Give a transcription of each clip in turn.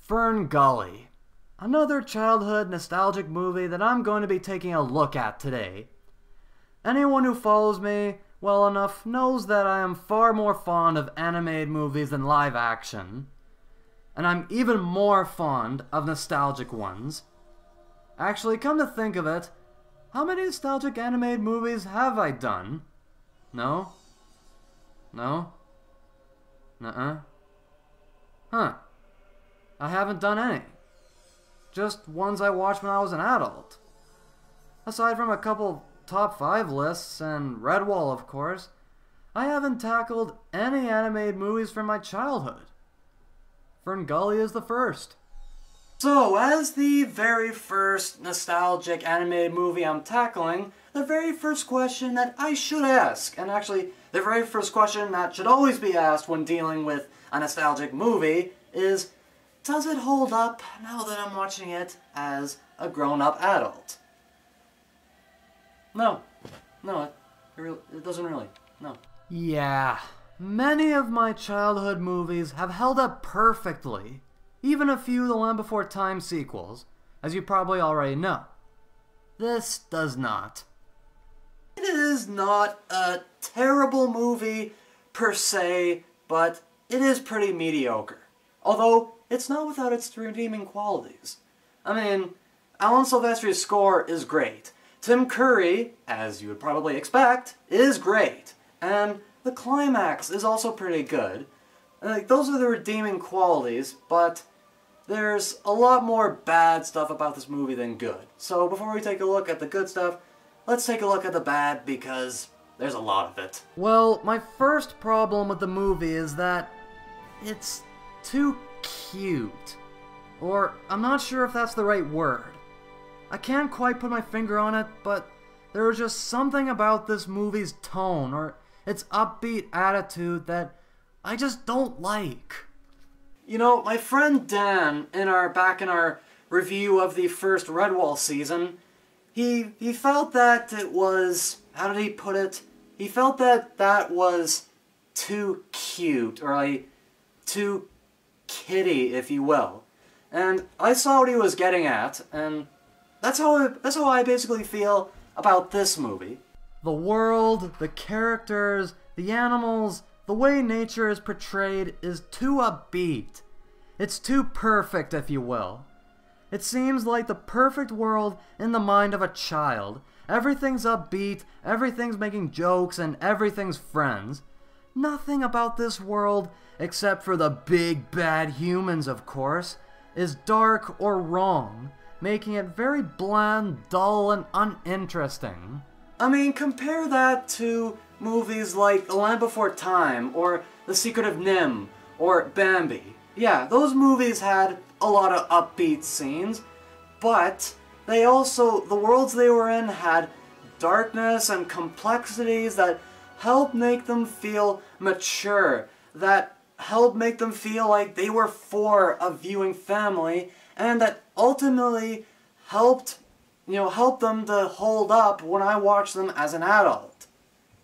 Ferngully, another childhood nostalgic movie that I'm going to be taking a look at today. Anyone who follows me well enough knows that I am far more fond of animated movies than live action, and I'm even more fond of nostalgic ones. Actually, come to think of it, how many nostalgic animated movies have I done? No? No? Nuh-uh. Huh. I haven't done any. Just ones I watched when I was an adult. Aside from a couple top 5 lists and Redwall, of course, I haven't tackled any animated movies from my childhood. Ferngully is the first. So, as the very first nostalgic animated movie I'm tackling, the very first question that I should ask, and actually the very first question that should always be asked when dealing with a nostalgic movie is, does it hold up now that I'm watching it as a grown-up adult? No. No, it doesn't really. No. Yeah, many of my childhood movies have held up perfectly. Even a few of the Land Before Time sequels, as you probably already know. This does not. It is not a terrible movie per se, but it is pretty mediocre. Although, it's not without its redeeming qualities. I mean, Alan Silvestri's score is great. Tim Curry, as you would probably expect, is great. And the climax is also pretty good. Like, those are the redeeming qualities, but there's a lot more bad stuff about this movie than good. So before we take a look at the good stuff, let's take a look at the bad, because there's a lot of it. Well, my first problem with the movie is that it's too cute. Or, I'm not sure if that's the right word. I can't quite put my finger on it, but there was just something about this movie's tone, or its upbeat attitude, that I just don't like. You know, my friend Dan, back in our review of the first Redwall season, he felt that it was, how did he put it? He felt that that was too cute, or like, too kiddie, if you will. And I saw what he was getting at, and that's how I basically feel about this movie. The world, the characters, the animals, the way nature is portrayed is too upbeat. It's too perfect, if you will. It seems like the perfect world in the mind of a child. Everything's upbeat, everything's making jokes, and everything's friends. Nothing about this world, except for the big bad humans, of course, is dark or wrong, making it very bland, dull, and uninteresting. I mean, compare that to movies like The Land Before Time, or The Secret of Nim, or Bambi. Yeah, those movies had a lot of upbeat scenes, but they also, the worlds they were in had darkness and complexities that helped make them feel mature, that helped make them feel like they were for a viewing family, and that ultimately helped them to hold up when I watched them as an adult.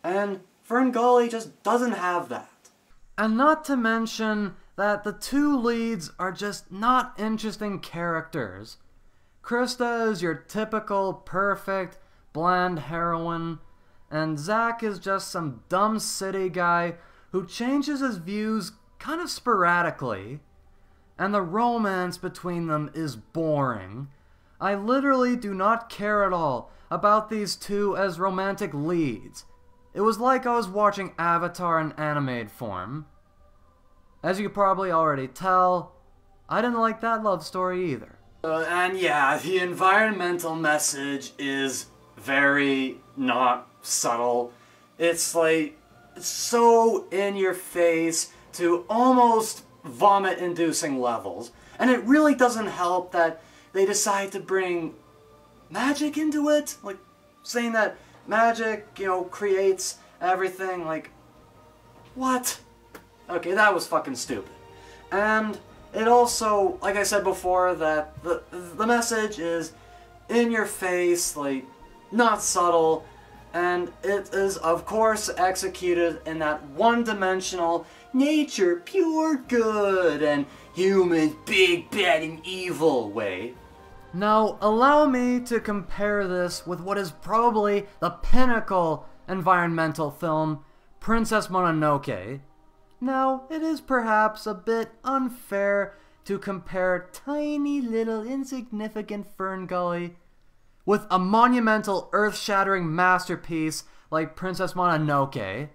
And Ferngully just doesn't have that. And not to mention that the two leads are just not interesting characters. Krista is your typical, perfect, bland heroine, and Zach is just some dumb city guy who changes his views kind of sporadically. And the romance between them is boring. I literally do not care at all about these two as romantic leads. It was like I was watching Avatar in animated form. As you probably already tell, I didn't like that love story either. And yeah, the environmental message is very not subtle. It's like, so in your face to almost vomit-inducing levels. And it really doesn't help that they decide to bring magic into it. Like, saying that magic, creates everything. Like, what? Okay, that was fucking stupid. And it also, like I said before, that the message is in your face, like, not subtle, And it is, of course, executed in that one-dimensional nature, pure good, and humans, big, bad, and evil way. Now, allow me to compare this with what is probably the pinnacle environmental film, Princess Mononoke. Now, it is perhaps a bit unfair to compare tiny little insignificant Ferngully with a monumental earth-shattering masterpiece like Princess Mononoke,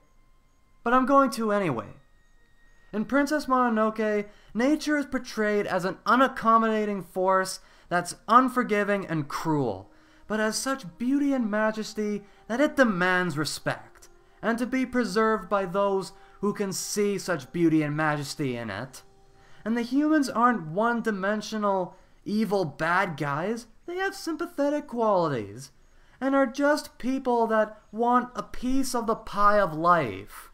but I'm going to anyway. In Princess Mononoke, nature is portrayed as an unaccommodating force that's unforgiving and cruel, but has such beauty and majesty that it demands respect, and to be preserved by those who can see such beauty and majesty in it. And the humans aren't one-dimensional, evil bad guys. They have sympathetic qualities, and are just people that want a piece of the pie of life.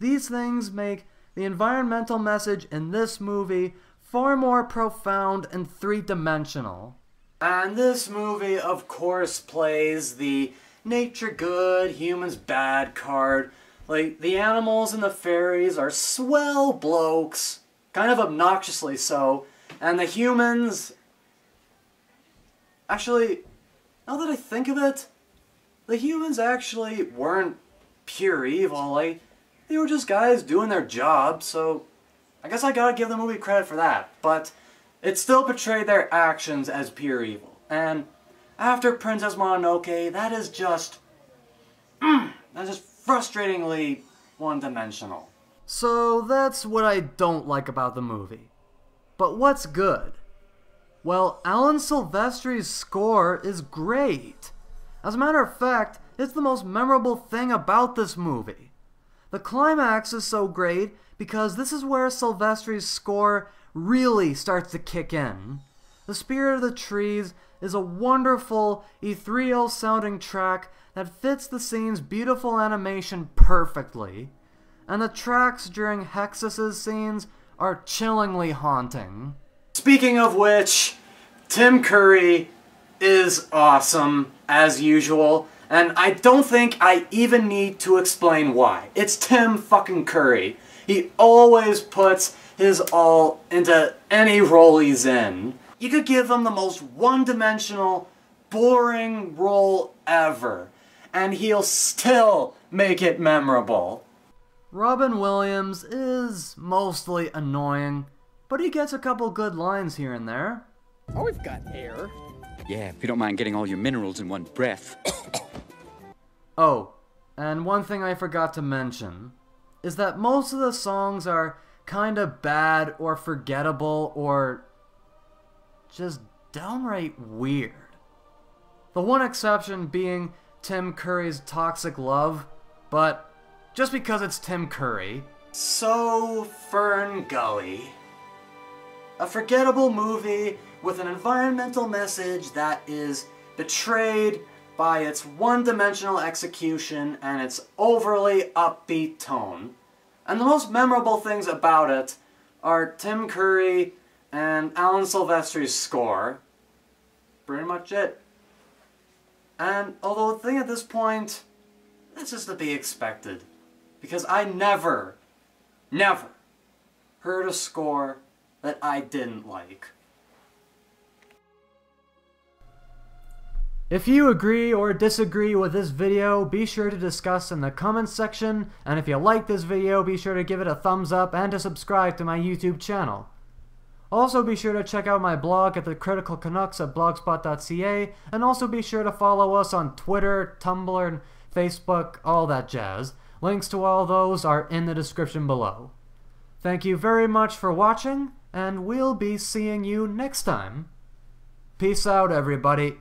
These things make the environmental message in this movie far more profound and three-dimensional. And this movie, of course, plays the nature good, humans bad card. Like, the animals and the fairies are swell blokes, kind of obnoxiously so, and the humans... Actually, now that I think of it, the humans actually weren't pure evil. Like, they were just guys doing their job, so I guess I gotta give the movie credit for that. But it still portrayed their actions as pure evil. And after Princess Mononoke, that is just frustratingly one-dimensional. So that's what I don't like about the movie. But what's good? Well, Alan Silvestri's score is great. As a matter of fact, it's the most memorable thing about this movie. The climax is so great because this is where Silvestri's score really starts to kick in. The Spirit of the Trees is a wonderful, ethereal-sounding track that fits the scene's beautiful animation perfectly, and the tracks during Hexus's scenes are chillingly haunting. Speaking of which, Tim Curry is awesome, as usual, and I don't think I even need to explain why. It's Tim fucking Curry. He always puts his all into any role he's in. You could give him the most one-dimensional, boring role ever, and he'll still make it memorable. Robin Williams is mostly annoying, but he gets a couple good lines here and there. Oh, we've got air. Yeah, if you don't mind getting all your minerals in one breath. Oh, and one thing I forgot to mention is that most of the songs are kinda bad or forgettable or just downright weird. The one exception being Tim Curry's Toxic Love, but just because it's Tim Curry. So, Ferngully. A forgettable movie with an environmental message that is betrayed by its one-dimensional execution and its overly upbeat tone. And the most memorable things about it are Tim Curry and Alan Silvestri's score. Pretty much it. And although the thing at this point, that's just to be expected. Because I never heard a score that I didn't like. If you agree or disagree with this video, be sure to discuss in the comments section, and if you like this video, be sure to give it a thumbs up and to subscribe to my YouTube channel. Also be sure to check out my blog at The Critical Canucks at blogspot.ca, and also be sure to follow us on Twitter, Tumblr, and Facebook, all that jazz. Links to all those are in the description below. Thank you very much for watching, and we'll be seeing you next time. Peace out, everybody.